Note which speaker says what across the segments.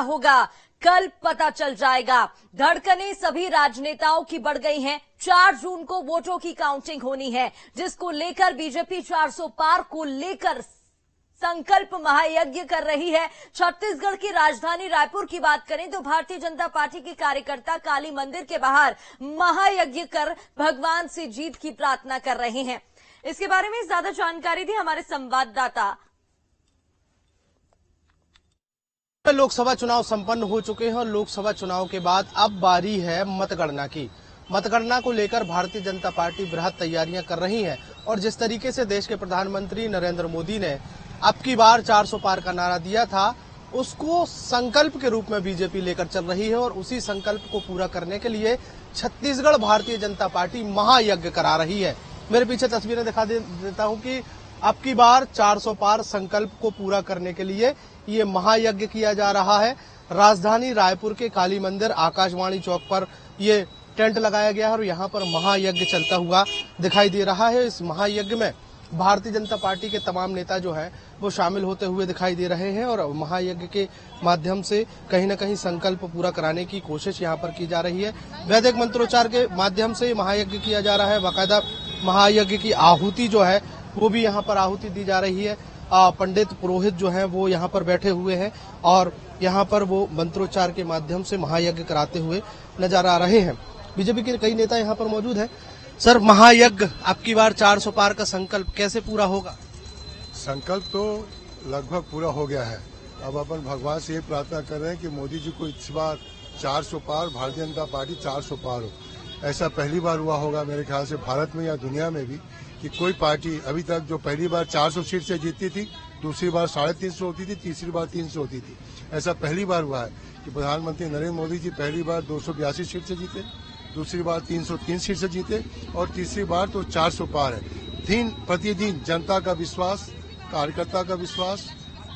Speaker 1: होगा कल पता चल जाएगा। धड़कनें सभी राजनेताओं की बढ़ गई हैं। 4 जून को वोटों की काउंटिंग होनी है, जिसको लेकर बीजेपी 400 पार को लेकर संकल्प महायज्ञ कर रही है। छत्तीसगढ़ की राजधानी रायपुर की बात करें तो भारतीय जनता पार्टी के कार्यकर्ता काली मंदिर के बाहर महायज्ञ कर भगवान से जीत की प्रार्थना कर रहे हैं। इसके बारे में ज्यादा जानकारी दी हमारे संवाददाता।
Speaker 2: लोकसभा चुनाव संपन्न हो चुके हैं और लोकसभा चुनाव के बाद अब बारी है मतगणना की। मतगणना को लेकर भारतीय जनता पार्टी बृहद तैयारियां कर रही है और जिस तरीके से देश के प्रधानमंत्री नरेंद्र मोदी ने अब की बार 400 पार का नारा दिया था, उसको संकल्प के रूप में बीजेपी लेकर चल रही है और उसी संकल्प को पूरा करने के लिए छत्तीसगढ़ भारतीय जनता पार्टी महायज्ञ करा रही है। मेरे पीछे तस्वीरें दिखा देता हूं कि अब की बार 400 पार संकल्प को पूरा करने के लिए ये महायज्ञ किया जा रहा है। राजधानी रायपुर के काली मंदिर आकाशवाणी चौक पर ये टेंट लगाया गया है और यहाँ पर महायज्ञ चलता हुआ दिखाई दे रहा है। इस महायज्ञ में भारतीय जनता पार्टी के तमाम नेता जो हैं वो शामिल होते हुए दिखाई दे रहे हैं और महायज्ञ के माध्यम से कहीं न कहीं संकल्प पूरा कराने की कोशिश यहाँ पर की जा रही है। वैदिक मंत्रोच्चार के माध्यम से महायज्ञ किया जा रहा है। बाकायदा महायज्ञ की आहुति जो है वो भी यहाँ पर आहुति दी जा रही है। पंडित पुरोहित जो हैं वो यहाँ पर बैठे हुए हैं और यहाँ पर वो मंत्रोच्चार के माध्यम से महायज्ञ कराते हुए नजर आ रहे हैं। बीजेपी के कई नेता यहाँ पर मौजूद हैं। सर, महायज्ञ अब की बार 400 पार का संकल्प कैसे पूरा होगा?
Speaker 3: संकल्प तो लगभग पूरा हो गया है। अब अपन भगवान से ये प्रार्थना कर रहे हैं कि मोदी जी को इस बार 400 पार, भारतीय जनता पार्टी 400 पार हो। ऐसा पहली बार हुआ होगा मेरे ख्याल से भारत में या दुनिया में भी कि कोई पार्टी अभी तक जो पहली बार 400 सीट से जीतती थी, दूसरी बार 350 होती थी, तीसरी बार 300 होती थी। ऐसा पहली बार हुआ है कि प्रधानमंत्री नरेंद्र मोदी जी पहली बार 282 सीट से जीते, दूसरी बार 303 सीट से जीते और तीसरी बार तो 400 पार है। दिन प्रतिदिन जनता का विश्वास, कार्यकर्ता का विश्वास,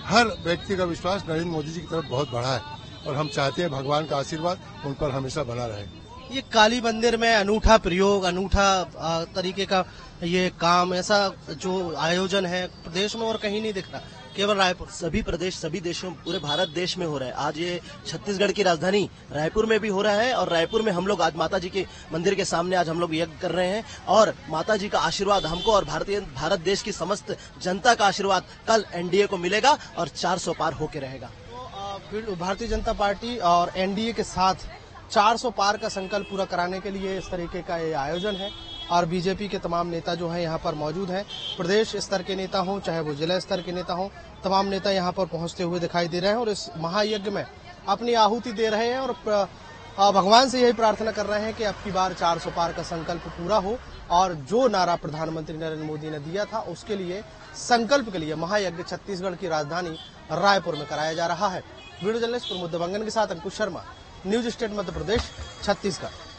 Speaker 3: हर व्यक्ति का विश्वास नरेंद्र मोदी जी की तरफ बहुत बढ़ा है और हम चाहते हैं भगवान का आशीर्वाद उन पर हमेशा बना रहे।
Speaker 2: ये काली मंदिर में अनूठा प्रयोग, अनूठा तरीके का ये काम, ऐसा जो आयोजन है प्रदेश में और कहीं नहीं दिख रहा, केवल रायपुर।
Speaker 4: सभी प्रदेश, सभी देशों, पूरे भारत देश में हो रहा है। आज ये छत्तीसगढ़ की राजधानी रायपुर में भी हो रहा है और रायपुर में हम लोग आज माता जी के मंदिर के सामने आज हम लोग यज्ञ कर रहे हैं और माता जी का आशीर्वाद हमको और भारत देश की समस्त जनता का आशीर्वाद कल एनडीए को मिलेगा और 400 पार होके रहेगा।
Speaker 2: तो भारतीय जनता पार्टी और एनडीए के साथ 400 पार का संकल्प पूरा कराने के लिए इस तरीके का ये आयोजन है और बीजेपी के तमाम नेता जो हैं यहाँ पर मौजूद हैं। प्रदेश स्तर के नेता हों चाहे वो जिला स्तर के नेता हों, तमाम नेता यहाँ पर पहुंचते हुए दिखाई दे रहे हैं और इस महायज्ञ में अपनी आहुति दे रहे हैं और भगवान से यही प्रार्थना कर रहे हैं कि अब की बार 400 पार का संकल्प पूरा हो और जो नारा प्रधानमंत्री नरेंद्र मोदी ने दिया था उसके लिए, संकल्प के लिए महायज्ञ छत्तीसगढ़ की राजधानी रायपुर में कराया जा रहा है। वीडियो जर्नलिस्ट प्रमोद दबंगन के साथ अंकुश शर्मा, न्यूज स्टेट मध्य प्रदेश, छत्तीसगढ़।